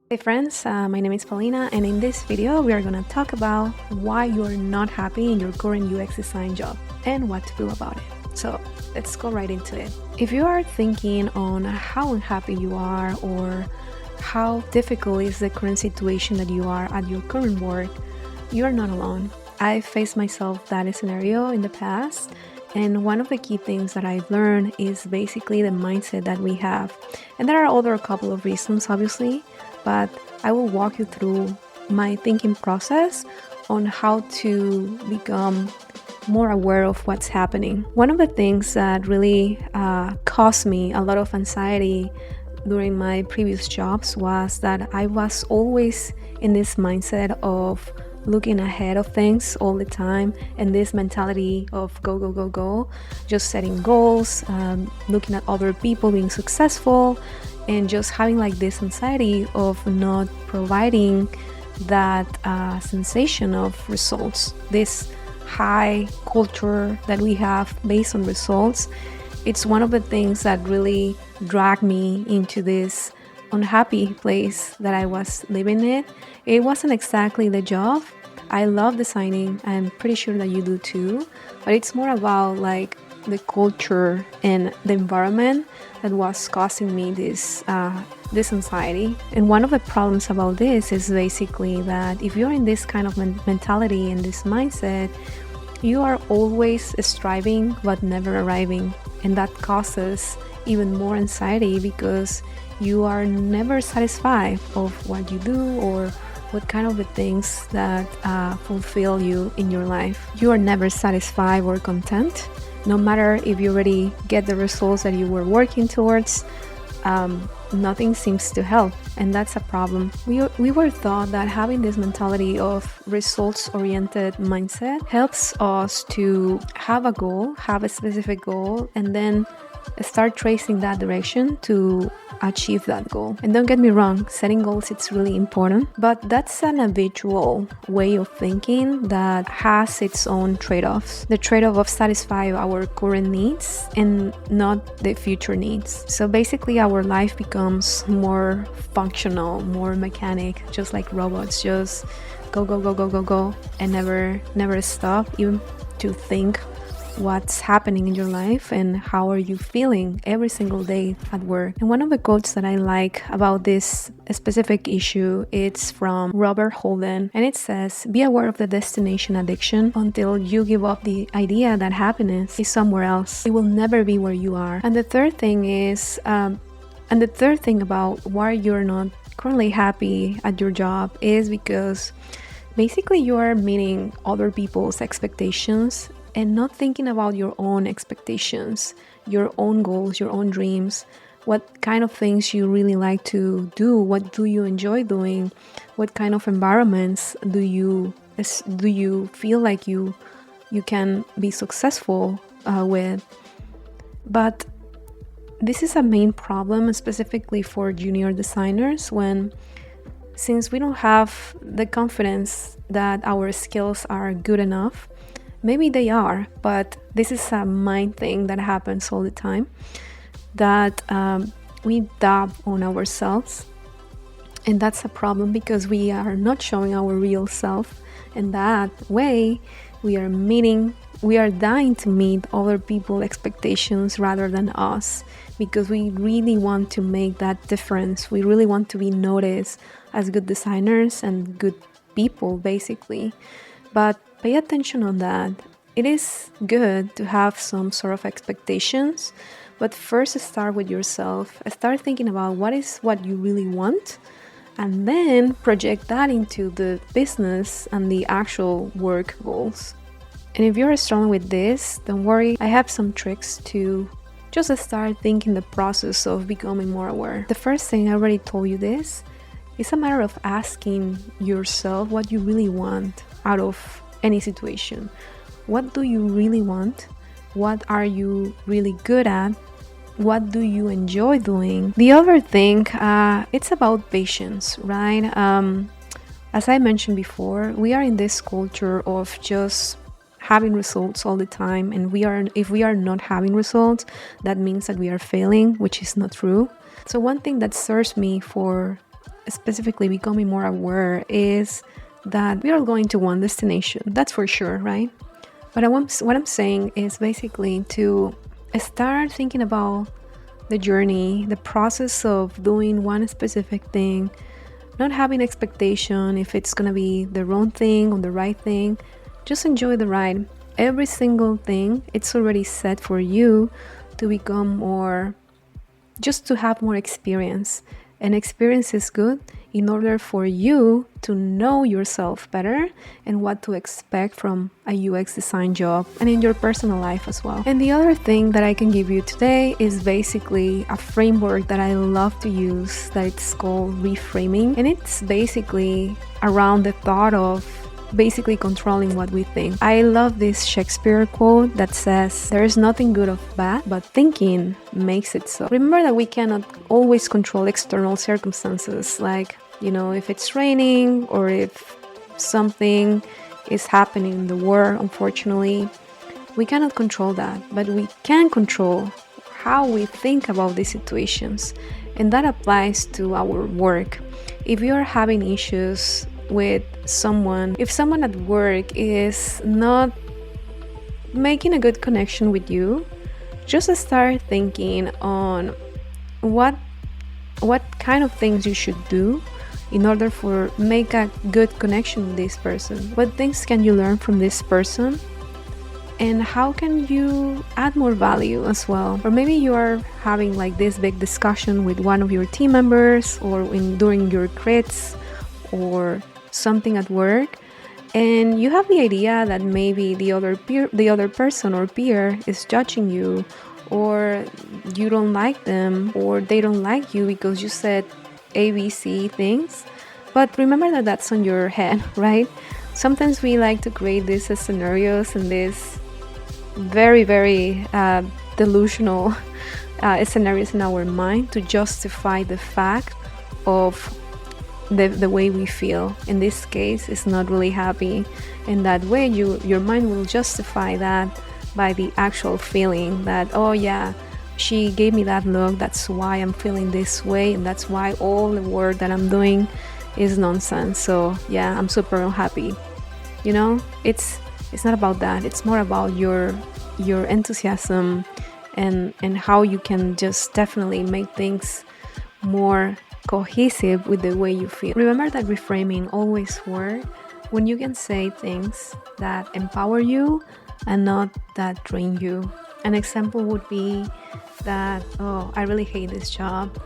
Hey friends, my name is Paulina, and in this video we are going to talk about why you're not happy in your current UX design job and what to do about it. So let's go right into it. If you are thinking on how unhappy you are or how difficult is the current situation that you are at your current work, you are not alone. I faced myself that scenario in the past, and one of the key things that I've learned is basically the mindset that we have. And there are other a couple of reasons, obviously, but I will walk you through my thinking process on how to become more aware of what's happening. One of the things that really caused me a lot of anxiety during my previous jobs was that I was always in this mindset of looking ahead of things all the time, and this mentality of go, go, go, go, just setting goals, looking at other people being successful, and just having like this anxiety of not providing that sensation of results, this high culture that we have based on results. It's one of the things that really dragged me into this unhappy place that I was living in. It wasn't exactly the job. I love designing. I'm pretty sure that you do too, but it's more about like the culture and the environment that was causing me this anxiety. And one of the problems about this is basically that if you're in this kind of mentality and this mindset, you are always striving but never arriving, and that causes even more anxiety because you are never satisfied of what you do or what kind of the things that fulfill you in your life. You are never satisfied or content, no matter if you already get the results that you were working towards. Nothing seems to help, and that's a problem. We were taught that having this mentality of results-oriented mindset helps us to have a goal, have a specific goal, and then start tracing that direction to achieve that goal. And don't get me wrong, setting goals, it's really important, but that's an habitual way of thinking that has its own trade-offs. The trade-off of satisfy our current needs and not the future needs. So basically our life becomes more functional, more mechanic, just like robots, just go, go, go, go, go, go, and never stop even to think what's happening in your life and how are you feeling every single day at work. And one of the quotes that I like about this specific issue, it's from Robert Holden, and it says, "Be aware of the destination addiction until you give up the idea that happiness is somewhere else. It will never be where you are." And the third thing about why you're not currently happy at your job is because basically you are meeting other people's expectations and not thinking about your own expectations, your own goals, your own dreams, what kind of things you really like to do, what do you enjoy doing, what kind of environments do you feel like you can be successful with. But this is a main problem, specifically for junior designers, since we don't have the confidence that our skills are good enough. Maybe they are, but this is a mind thing that happens all the time, that we doubt on ourselves, and that's a problem because we are not showing our real self, and that way we are dying to meet other people's expectations rather than us, because we really want to make that difference. We really want to be noticed as good designers and good people, basically. But pay attention on that. It is good to have some sort of expectations, but first start with yourself. Start thinking about what you really want, and then project that into the business and the actual work goals. And if you're struggling with this, don't worry, I have some tricks to just start thinking the process of becoming more aware. The first thing, I already told you this, it's a matter of asking yourself what you really want out of any situation. What do you really want? What are you really good at? What do you enjoy doing? The other thing, it's about patience, right? As I mentioned before, we are in this culture of just having results all the time, and if we are not having results, that means that we are failing, which is not true. So one thing that serves me for specifically becoming more aware is that we are going to one destination. That's for sure, right? But what I'm saying is basically to start thinking about the journey, the process of doing one specific thing, not having expectation if it's gonna be the wrong thing or the right thing. Just enjoy the ride. Every single thing, it's already set for you to become more, just to have more experience. And experience is good in order for you to know yourself better and what to expect from a UX design job and in your personal life as well. And the other thing that I can give you today is basically a framework that I love to use that it's called reframing. And it's basically around the thought of basically controlling what we think. I love this Shakespeare quote that says, "There is nothing good or bad, but thinking makes it so." Remember that we cannot always control external circumstances, like, if it's raining or if something is happening in the world, unfortunately. We cannot control that, but we can control how we think about these situations. And that applies to our work. If you are having issues with someone, if someone at work is not making a good connection with you, just start thinking on what kind of things you should do in order for make a good connection with this person. What things can you learn from this person, and how can you add more value as well? Or maybe you are having like this big discussion with one of your team members, or during your crits or something at work, and you have the idea that maybe the other person or peer is judging you, or you don't like them, or they don't like you because you said ABC things. But remember that that's on your head, right? Sometimes we like to create these scenarios and these very, very delusional scenarios in our mind to justify the fact of the way we feel. In this case, it's not really happy. In that way, your mind will justify that by the actual feeling that, oh yeah, she gave me that look, that's why I'm feeling this way, and that's why all the work that I'm doing is nonsense. So yeah, I'm super unhappy. It's not about that. It's more about your enthusiasm and how you can just definitely make things more cohesive with the way you feel. Remember that reframing always works when you can say things that empower you and not that drain you. An example would be that, oh, I really hate this job.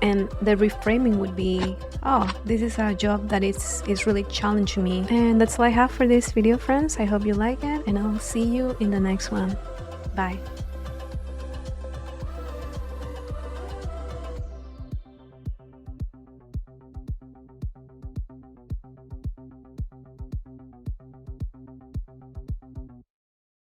And the reframing would be, oh, this is a job that is really challenging me. And that's all I have for this video, friends. I hope you like it, and I'll see you in the next one. Bye.